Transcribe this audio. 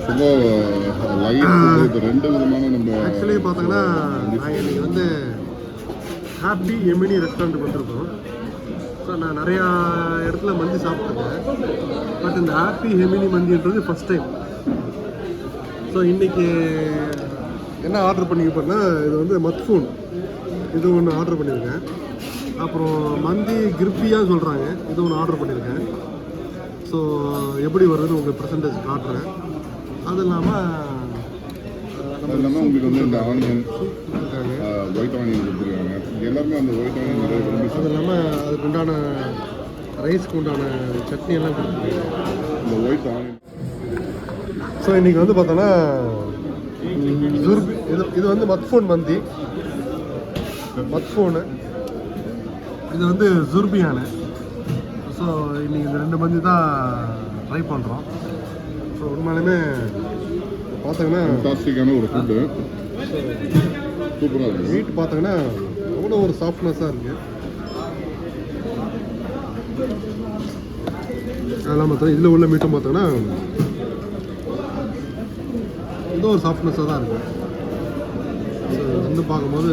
ரெண்டு விதமான நம்ம ஆக்சுவலி பார்த்தோங்கன்னா நாங்கள் இன்றைக்கி வந்து ஹாப்பி எமினி ரெஸ்டாரண்ட்டுக்கு வந்திருக்கோம். ஸோ நான் நிறையா இடத்துல மந்தி சாப்பிட்ருக்கேன். பட் இந்த ஹாப்பி எமினி மந்தின்றது ஃபஸ்ட் டைம். ஸோ இன்றைக்கி என்ன ஆர்டர் பண்ணிக்கப்போனா இது வந்து மத்ஃபூன் இது ஒன்று ஆர்டர் பண்ணியிருக்கேன். அப்புறம் மந்தி கிரிப்பியாக சொல்கிறாங்க, இது ஒன்று ஆர்டர் பண்ணியிருக்கேன். ஸோ எப்படி வருதுன்னு உங்களுக்கு பர்சன்டேஜ் காட்டுறேன். அது இல்லாமல் உங்களுக்கு வந்து இந்த ஆனியன் ஒயிட் ஆனியன் கொடுத்துருக்காங்க. எல்லாருமே அந்த ஒயிட் ஆனியன் நிறைய விரும்பி. அது இல்லாமல் அதுக்கு உண்டான ரைஸ்க்கு உண்டான சட்னி எல்லாம் கொடுத்துருக்காங்க, இந்த ஒயிட் ஆனியன். ஸோ இன்றைக்கி வந்து பார்த்தோன்னா இது வந்து மத்ஃபூன் மந்தி, மத்ஃபூனு இது வந்து ஜுர்பியானு. ஸோ இன்றைக்கி இந்த ரெண்டு மந்தி தான் ட்ரை பண்ணுறோம். ஸோ உண்மையிலுமே பார்த்தீங்கன்னா ஃபேண்டாஸ்டிக்கான ஒரு ஃபுட்டு, சூப்பராக இருக்குது. மீட் பார்த்தீங்கன்னா அவ்வளோ ஒரு சாஃப்ட்னஸாக இருக்குது. அதெல்லாம் பார்த்தோன்னா இதில் உள்ள மீட்டும் பார்த்தோன்னா ஏதோ ஒரு சாஃப்ட்னஸாக தான் இருக்குது. ஸோ வந்து பார்க்கும்போது